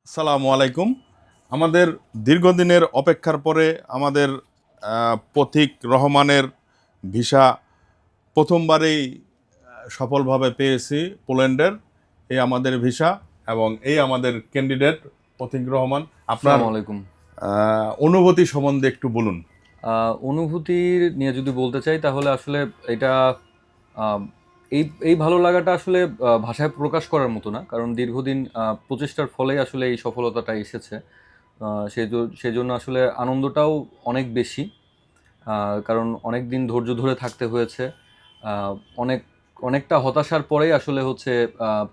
আসসালামু আলাইকুম। আমাদের দীর্ঘদিনের অপেক্ষার পরে আমাদের পথিক রহমানের ভিসা প্রথমবারেই সফলভাবে পেয়েছি পোল্যান্ডের। এই আমাদের ভিসা এবং এই আমাদের ক্যান্ডিডেট পথিক রহমান। আপনার আসসালামু আলাইকুম। অনুভূতি সম্বন্ধে একটু বলুন। অনুভূতি নিয়ে যদি বলতে চাই তাহলে আসলে এটা আহ, এই এই ভালো লাগাটা আসলে ভাষায় প্রকাশ করার মতো না, কারণ দীর্ঘদিন প্রচেষ্টার ফলেই আসলে এই সফলতাটা এসেছে। সেই জন্য আসলে আনন্দটাও অনেক বেশি, কারণ অনেক দিন ধৈর্য ধরে থাকতে হয়েছে। আহ, অনেক অনেকটা হতাশার পরেই আসলে হচ্ছে আহ,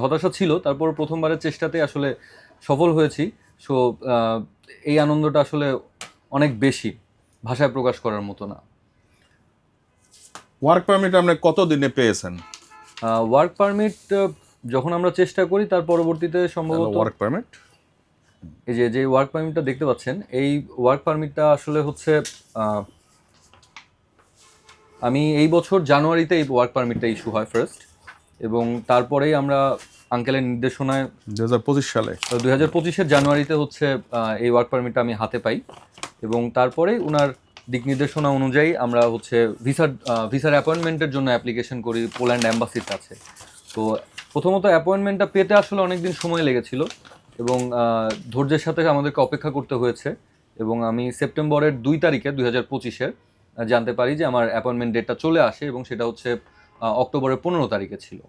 হতাশা ছিল, তারপর প্রথমবারের চেষ্টাতে আসলে সফল হয়েছি। সো এই আনন্দটা আসলে অনেক বেশি, ভাষায় প্রকাশ করার মতো না। ওয়ার্ক পারমিট আপনি কত দিনে পেয়েছেন? ওয়ার্ক পারমিট যখন আমরা চেষ্টা করি তার পরবর্তীতে সম্ভবত ওয়ার্ক পারমিট এই যে যে ওয়ার্ক পারমিটটা দেখতে পাচ্ছেন, এই ওয়ার্ক পারমিটটা আসলে হচ্ছে আহ, আমি এই বছর জানুয়ারিতে এই ওয়ার্ক পারমিটটা ইস্যু হয় ফার্স্ট, এবং তারপরেই আমরা আঙ্কেলের নির্দেশনায় 2025 সালে। 2025-এর জানুয়ারিতে হচ্ছে এই ওয়ার্ক পারমিটটা আমি হাতে পাই, এবং তারপরেই ওনার দিক নির্দেশনা অনুযায়ী আমরা হচ্ছে ভিসার অ্যাপয়েন্টমেন্টের জন্য অ্যাপ্লিকেশন করি পোল্যান্ড অ্যাম্বাসির কাছে। তো প্রথমত অ্যাপয়েন্টমেন্টটা পেতে আসলে অনেক দিন সময় লেগেছিল, এবং ধৈর্যের সাথে আমাদেরকে অপেক্ষা করতে হয়েছে, এবং আমি সেপ্টেম্বরের 2 তারিখে 2025-এর জানতে পারি যে আমার অ্যাপয়েন্টমেন্ট ডেটটা চলে আসে, এবং সেটা হচ্ছে অক্টোবরের 15 তারিখে ছিল।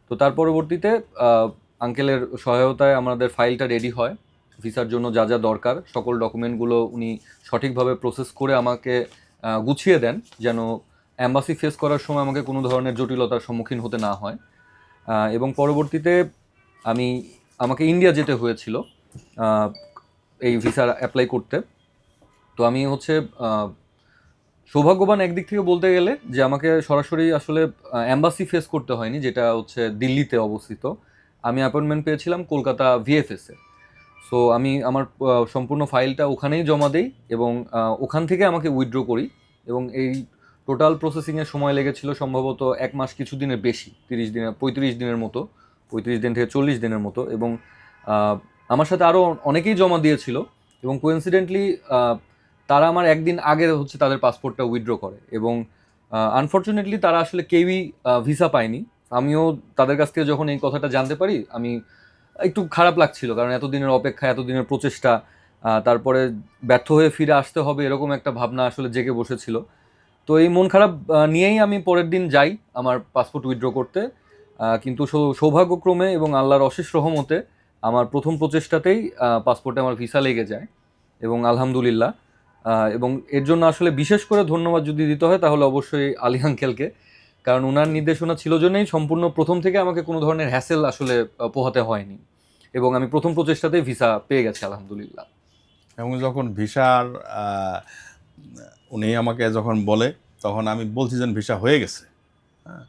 তো তার পরবর্তীতে আঙ্কেলের সহায়তায় আমাদের ফাইলটা রেডি হয়। ভিসার জন্য যা যা দরকার সকল ডকুমেন্টগুলো উনি সঠিকভাবে প্রসেস করে আমাকে গুছিয়ে দেন, যেন অ্যাম্বাসি ফেস করার সময় আমাকে কোনো ধরনের জটিলতার সম্মুখীন হতে না হয়। এবং পরবর্তীতে আমি আমাকে ইন্ডিয়া যেতে হয়েছিল আহ, এই ভিসা অ্যাপ্লাই করতে। তো আমি হচ্ছে সৌভাগ্যবান একদিক থেকে বলতে গেলে, যে আমাকে সরাসরি আসলে অ্যাম্বাসি ফেস করতে হয়নি, যেটা হচ্ছে দিল্লিতে অবস্থিত। আমি অ্যাপয়েন্টমেন্ট পেয়েছিলাম কলকাতা ভিএফএস এ। সো আমি আমার সম্পূর্ণ ফাইলটা ওখানেই জমা দেই, এবং ওখান থেকে আমাকে উইথড্র করি, এবং এই টোটাল প্রসেসিংয়ের সময় লেগেছিল সম্ভবত 1 মাস কিছু দিনের বেশি, 30 দিনের 35 দিনের মতো, 35 দিন থেকে 40 দিনের মতো। এবং আহ, আমার সাথে আরও অনেকেই জমা দিয়েছিল, এবং কোইন্সিডেন্টলি তারা আমার একদিন আগে হচ্ছে তাদের পাসপোর্টটা উইথড্র করে, এবং আনফর্চুনেটলি তারা আসলে কেউই ভিসা পায়নি। আমিও তাদের কাছ থেকে যখন এই কথাটা জানতে পারি, আমি একটু খারাপ লাগছিল, কারণ এতদিনের অপেক্ষা, এতদিনের প্রচেষ্টা, তারপরে ব্যর্থ হয়ে ফিরে আসতে হবে এরকম একটা ভাবনা আসলে জেগে বসেছিল। তো এই মন খারাপ নিয়েই আমি পরের দিন যাই আমার পাসপোর্ট উইথড্র করতে। কিন্তু সৌভাগ্যক্রমে এবং আল্লাহর অশেষ রহমতে আমার প্রথম প্রচেষ্টাতেই পাসপোর্টে আমার ভিসা লেগে যায়, এবং আলহামদুলিল্লাহ। এবং এর জন্য আসলে বিশেষ করে ধন্যবাদ যদি দিতে হয় তাহলে অবশ্যই আলী আঙ্কেলকে, কারণ ওনার নির্দেশনা ছিল জন্যই সম্পূর্ণ প্রথম থেকে আমাকে কোনো ধরনের হ্যাসেল আসলে পোহাতে হয়নি, এবং আমি প্রথম প্রচেষ্টাতেই ভিসা পেয়ে গেছি আলহামদুলিল্লাহ। এবং যখন ভিসার উনি আমাকে যখন বলে, তখন আমি বলছি যে ভিসা হয়ে গেছে। হ্যাঁ,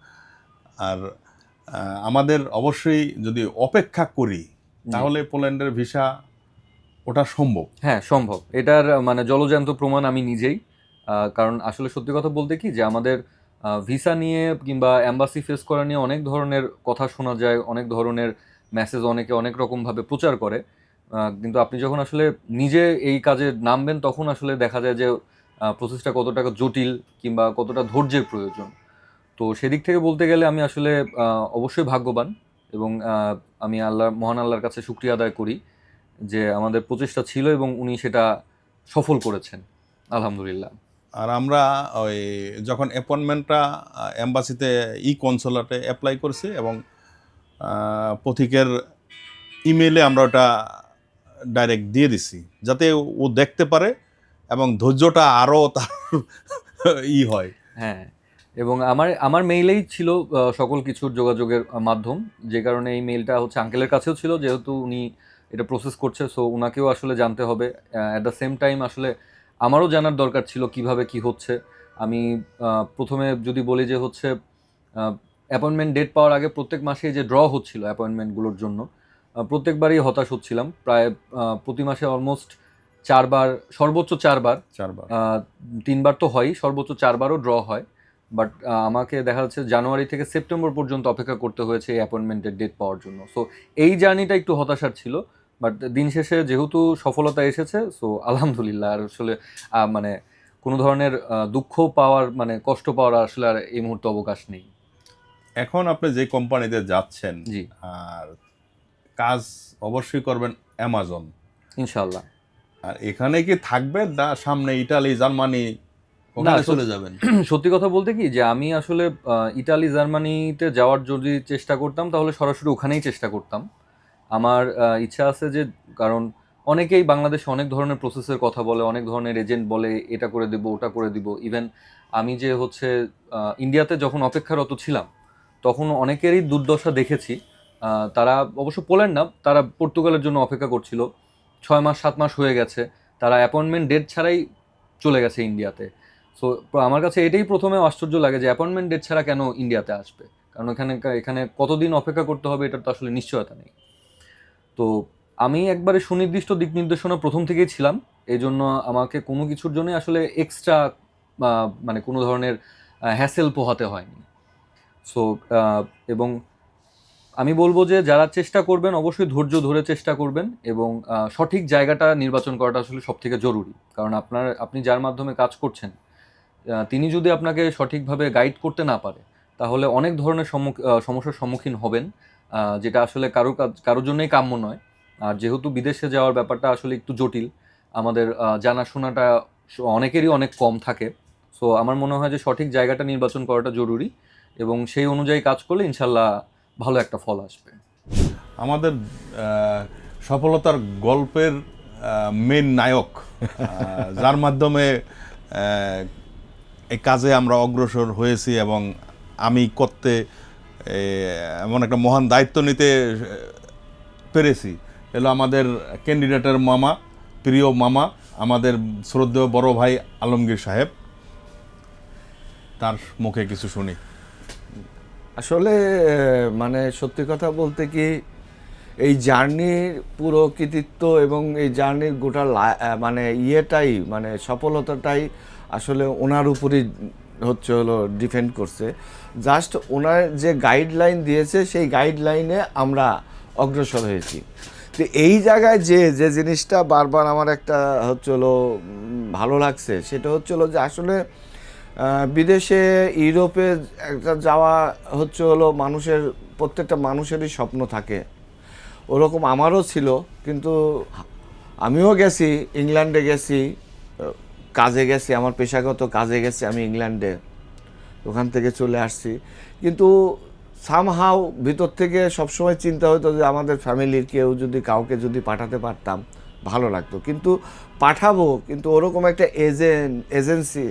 আর আমাদের অবশ্যই যদি অপেক্ষা করি তাহলে পোল্যান্ডের ভিসা ওটা সম্ভব। হ্যাঁ, সম্ভব। এটার মানে জলজ্যান্ত প্রমাণ আমি নিজেই। কারণ আসলে সত্যি কথা বলতে কি, যে আমাদের ভিসা নিয়ে কিংবা এম্বাসি ফেস করা নিয়ে অনেক ধরনের কথা শোনা যায়, অনেক ধরনের মেসেজ অনেকে অনেক রকমভাবে প্রচার করে। কিন্তু আপনি যখন আসলে নিজে এই কাজে নামবেন তখন আসলে দেখা যায় যে প্রসেসটা কতটা জটিল কিংবা কতটা ধৈর্যের প্রয়োজন। তো সেদিক থেকে বলতে গেলে আমি আসলে অবশ্যই ভাগ্যবান, এবং আমি মহান আল্লাহর কাছে শুকরিয়া আদায় করি যে আমাদের প্রচেষ্টা ছিল এবং উনি সেটা সফল করেছেন আলহামদুলিল্লাহ। আর আমরা ওই যখন অ্যাপয়েন্টমেন্টটা এম্বাসিতে কনসুলেটে অ্যাপ্লাই করছি, এবং পথিকের ইমেলে আমরা ওটা ডাইরেক্ট দিয়ে দিছি যাতে ও দেখতে পারে এবং ধৈর্যটা আরও তার হয়। হ্যাঁ, এবং আমার আমার মেইলেই ছিল সকল কিছুর যোগাযোগের মাধ্যম, যে কারণে এই মেইলটা হচ্ছে আঙ্কেলের কাছেও ছিল, যেহেতু উনি এটা প্রসেস করছে, সো ওনাকেও আসলে জানতে হবে। অ্যাট দ্য সেম টাইম আসলে আমারও জানার দরকার ছিল কিভাবে কি হচ্ছে। আমি প্রথমে যদি বলি যে হচ্ছে অ্যাপয়েন্টমেন্ট ডেট পাওয়ার আগে প্রত্যেক মাসে যে ড্র হচ্ছিল অ্যাপয়েন্টমেন্টগুলোর জন্য, প্রত্যেকবারই হতাশ হচ্ছিলাম। প্রায় প্রতি মাসে অলমোস্ট 4 বার, সর্বোচ্চ 4 বার, চারবার। 3 বার তো হয়ই, সর্বোচ্চ 4 বারও ড্র হয়। বাট আমাকে দেখা যাচ্ছে জানুয়ারি থেকে সেপ্টেম্বর পর্যন্ত অপেক্ষা করতে হয়েছে এই অ্যাপয়েন্টমেন্টের ডেট পাওয়ার জন্য। সো এই জার্নিটা একটু হতাশার ছিল, বাট দিন শেষে যেহেতু সফলতা এসেছে, সো আলহামদুলিল্লাহ। আর আসলে মানে কোনো ধরনের দুঃখ পাওয়ার মানে কষ্ট পাওয়ার আসলে আর এই মুহূর্তে অবকাশ নেই। এখন আপনি যে কোম্পানিতে যাচ্ছেন, জি আর কাজ অবশ্যই করবেন অ্যামাজন, ইনশাল্লাহ। আর এখানে কি থাকবেন না সামনে ইটালি জার্মানি ওখানে চলে যাবেন? সত্যি কথা বলতে কি যে আমি আসলে ইটালি জার্মানিতে যাওয়ার যদি চেষ্টা করতাম তাহলে সরাসরি ওখানেই চেষ্টা করতাম। আমার ইচ্ছা আছে যে, কারণ অনেকেই বাংলাদেশে অনেক ধরনের প্রসেসের কথা বলে, অনেক ধরনের এজেন্ট বলে এটা করে দিব ওটা করে দিব। ইভেন আমি যে হচ্ছে ইন্ডিয়াতে যখন অপেক্ষারত ছিলাম তখন অনেকেরই দুর্দশা দেখেছি। তারা অবশ্য পোল্যান্ড না, তারা পর্তুগালের জন্য অপেক্ষা করছিল, 6 মাস 7 মাস হয়ে গেছে, তারা অ্যাপয়েন্টমেন্ট ডেট ছাড়াই চলে গেছে ইন্ডিয়াতে। সো আমার কাছে এটাই প্রথমে আশ্চর্য লাগে যে অ্যাপয়েন্টমেন্ট ডেট ছাড়া কেন ইন্ডিয়াতে আসবে, কারণ এখানে কতদিন অপেক্ষা করতে হবে এটার তো আসলে নিশ্চয়তা নেই। তো আমি একবারে সুনির্দিষ্ট দিক নির্দেশনা প্রথম থেকেই ছিলাম, এই জন্য আমাকে কোনো কিছুর জন্য আসলে এক্সট্রা মানে কোনো ধরনের হ্যাসেল পোহাতে হয়নি। সো এবং আমি বলবো যে যারা চেষ্টা করবেন অবশ্যই ধৈর্য ধরে চেষ্টা করবেন, এবং সঠিক জায়গাটা নির্বাচন করাটা আসলে সব থেকে জরুরি। কারণ আপনি যার মাধ্যমে কাজ করছেন তিনি যদি আপনাকে সঠিকভাবে গাইড করতে না পারে তাহলে অনেক ধরনের সমস্যার সম্মুখীন হবেন, যেটা আসলে কারোর জন্যই কাম্য নয়। আর যেহেতু বিদেশে যাওয়ার ব্যাপারটা আসলে একটু জটিল, আমাদের জানাশোনাটা অনেকেরই অনেক কম থাকে। সো আমার মনে হয় যে সঠিক জায়গাটা নির্বাচন করাটা জরুরি, এবং সেই অনুযায়ী কাজ করলে ইনশাল্লাহ ভালো একটা ফল আসবে। আমাদের সফলতার গল্পের মেন নায়ক, যার মাধ্যমে এই কাজে আমরা অগ্রসর হয়েছি এবং আমি করতে এমন একটা মহান দায়িত্ব নিতে পেরেছি, এলো আমাদের ক্যান্ডিডেটের মামা, প্রিয় মামা, আমাদের শ্রদ্ধেয় বড় ভাই আলমগীর সাহেব। তার মুখে কিছু শুনি। আসলে মানে সত্যি কথা বলতে কি, এই জার্নির পুরো কৃতিত্ব এবং এই জার্নির গোটা মানে ইয়েটাই মানে সফলতাটাই আসলে ওনার উপরই হলো ডিপেন্ড করছে। জাস্ট ওনার যে গাইডলাইন দিয়েছে সেই গাইডলাইনে আমরা অগ্রসর হয়েছি। তো এই জায়গায় যে জিনিসটা বারবার আমার একটা হলো ভালো লাগছে, সেটা হলো যে আসলে বিদেশে ইউরোপে একটা যাওয়া হলো মানুষের, প্রত্যেকটা মানুষেরই স্বপ্ন থাকে। ওরকম আমারও ছিল, কিন্তু আমিও গেছি, ইংল্যান্ডে গেছি, কাজে গেছি, আমার পেশাগত কাজে গেছি আমি ইংল্যান্ডে, ওখান থেকে চলে আসছি। কিন্তু সামহাও ভিতর থেকে সবসময় চিন্তা হতো যে আমাদের ফ্যামিলির কেউ যদি কাউকে যদি পাঠাতে পারতাম ভালো লাগতো, কিন্তু পাঠাবো, কিন্তু ওরকম একটা এজেন্সি,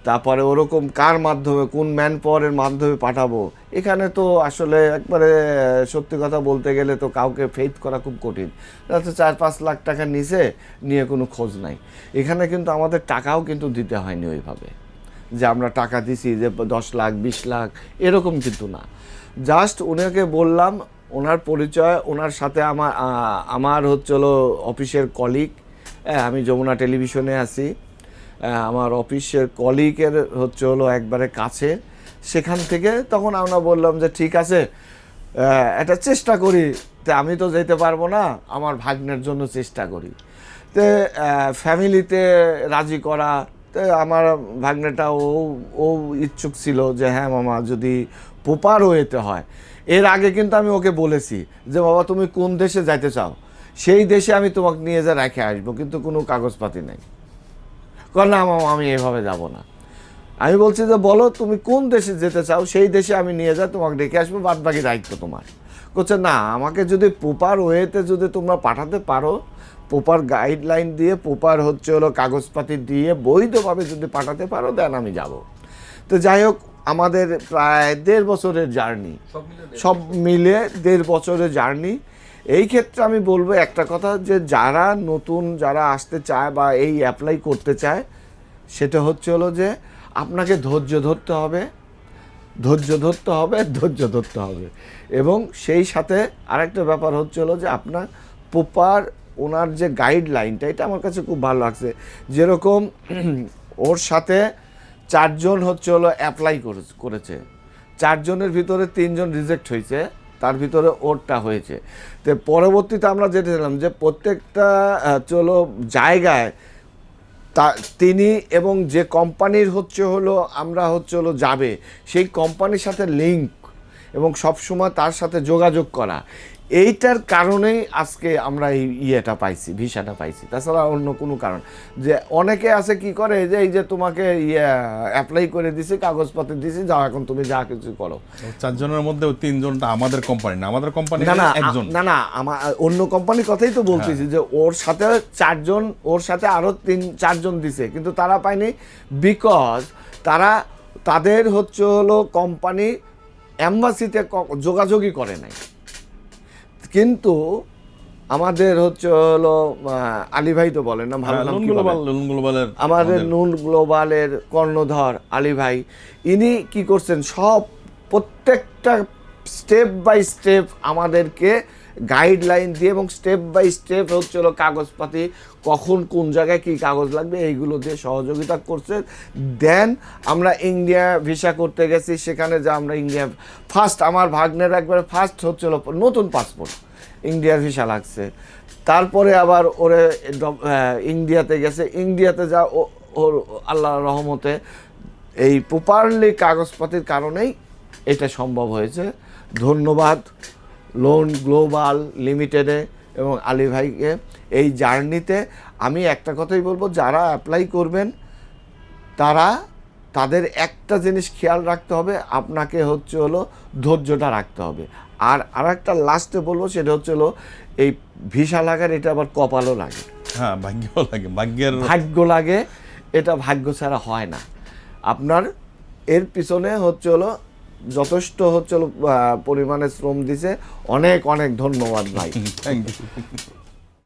তারপরে ওরকম কার মাধ্যমে, কোন ম্যান পাওয়ারের মাধ্যমে পাঠাবো, এখানে তো আসলে একবারে সত্যি কথা বলতে গেলে তো কাউকে ফেথ করা খুব কঠিন। তাতে 4-5 লাখ টাকা নিয়ে কোনো খোঁজ নাই। এখানে কিন্তু আমাদের টাকাও কিন্তু দিতে হয়নি ওইভাবে যে আমরা টাকা দিছি যে 10 লাখ 20 লাখ এরকম কিন্তু না। জাস্ট ওনাকে বললাম, ওনার পরিচয়, ওনার সাথে আমার হলো অফিসের কলিগ, আমি যমুনা টেলিভিশনে আছি, আমার অফিসের কলিগের হলো একবারে কাছে, সেখান থেকে তখন আমরা বললাম যে ঠিক আছে, একটা চেষ্টা করি, তো আমি তো যেতে পারবো না, আমার ভাগ্নের জন্য চেষ্টা করি। তো ফ্যামিলিতে রাজি করা, তো আমার ভাগ্নেটা ও ইচ্ছুক ছিল যে হ্যাঁ মামা যদি প্রপার ওয়েতে হয়। এর আগে কিন্তু আমি ওকে বলেছি যে বাবা তুমি কোন দেশে যাইতে চাও, সেই দেশে আমি তোমাকে নিয়ে যা রেখে আসবো, কিন্তু কোনো কাগজপাতি নেই। না মামা আমি এভাবে যাব না। আমি বলছি যে বলো তুমি কোন দেশে যেতে চাও, সেই দেশে আমি নিয়ে যাই, তোমাকে ডেকে আসবো, বাদ বাকি দায়িত্ব তোমার। বলছে না, আমাকে যদি প্রপার ওয়েতে যদি তোমরা পাঠাতে পারো, প্রপার গাইডলাইন দিয়ে, প্রপার হলো কাগজপাতি দিয়ে বৈধভাবে যদি পাঠাতে পারো, দেন আমি যাব। তো যাই হোক, আমাদের প্রায় 1.5 বছরের জার্নি, সব মিলে 1.5 বছরের জার্নি। এই ক্ষেত্রে আমি বলবো একটা কথা, যে যারা নতুন যারা আসতে চায় বা এই অ্যাপ্লাই করতে চায়, সেটা হলো যে আপনাকে ধৈর্য ধরতে হবে, এবং সেই সাথে আরেকটা ব্যাপার হলো যে আপনার প্রপার ওনার যে গাইডলাইনটা, এটা আমার কাছে খুব ভালো লাগছে। যেরকম ওর সাথে 4 জন হচ্ছে হলো অ্যাপ্লাই করেছে, 4 জনের ভিতরে 3 জন রিজেক্ট হয়েছে, তার ভিতরে ওরটা হয়েছে। তো পরবর্তীতে আমরা যেটা দেখলাম যে প্রত্যেকটা চলো জায়গায় তিনি এবং যে কোম্পানির হচ্ছে হলো আমরা হচ্ছে হলো যাবে সেই কোম্পানির সাথে লিঙ্ক এবং সবসময় তার সাথে যোগাযোগ করা, এইটার কারণেই আজকে আমরা এই ইয়েটা পাইছি, ভিসাটা পাইছি, তাছাড়া অন্য কোনো কারণ। যে অনেকে আছে কি করে যে এই যে তোমাকে অ্যাপ্লাই করে দিছি, কাগজপত্র দিছি, যাও এখন তুমি যা কিছু করো। 4 জনের মধ্যে 3 জনটা আমাদের কোম্পানি না, আমাদের কোম্পানি একজন। না আমার অন্য কোম্পানির কথাই তো বলতেছি, যে ওর সাথে 4 জন, ওর সাথে আরো 3-4 জন দিছে, কিন্তু তারা পায়নি বিকজ তাদের হচ্ছে হলো কোম্পানি এম্বাসিতে যোগাযোগই করে নাই। কিন্তু আমাদের হচ্ছে হলো আলী ভাই তো বলেন না, ভালো নাম কি বলেন? আমাদের নুন গ্লোবালের কর্ণধর আলী ভাই, ইনি কি করছেন, প্রত্যেকটা স্টেপ বাই স্টেপ আমাদেরকে গাইডলাইন দিয়ে এবং স্টেপ বাই স্টেপ হচ্ছে হলো কাগজপাতি, কখন কোন জায়গায় কী কাগজ লাগবে এইগুলো দিয়ে সহযোগিতা করছে। দেন আমরা ইন্ডিয়া ভিসা করতে গেছি, সেখানে যা আমরা ইন্ডিয়া ফার্স্ট, আমার ভাগ্নের একবারে ফার্স্ট হচ্ছিল নতুন পাসপোর্ট, ইন্ডিয়ার ভিসা লাগছে। তারপরে আবার ওরে ইন্ডিয়াতে গেছে, ইন্ডিয়াতে যা ওর আল্লাহর রহমতে এই প্রপারলি কাগজপাতির কারণেই এটা সম্ভব হয়েছে। ধন্যবাদ লোন গ্লোবাল লিমিটেডে এবং আলী ভাইকে। এই জার্নিতে আমি একটা কথাই বলবো, যারা অ্যাপ্লাই করবেন তাদের একটা জিনিস খেয়াল রাখতে হবে, আপনাকে হচ্ছে হলো ধৈর্যটা রাখতে হবে। আর একটা লাস্টে বলবো, সেটা হচ্ছে হলো এই ভিসা লাগার এটা আবার কপালও লাগে, হ্যাঁ ভাগ্য লাগে, ভাগ্য লাগে, এটা ভাগ্য ছাড়া হয় না। আপনার এর পিছনে হচ্ছে হলো যথেষ্ট হচ্ছে হলো পরিমাণে শ্রম দিছে, অনেক অনেক ধন্যবাদ ভাই। Thank you.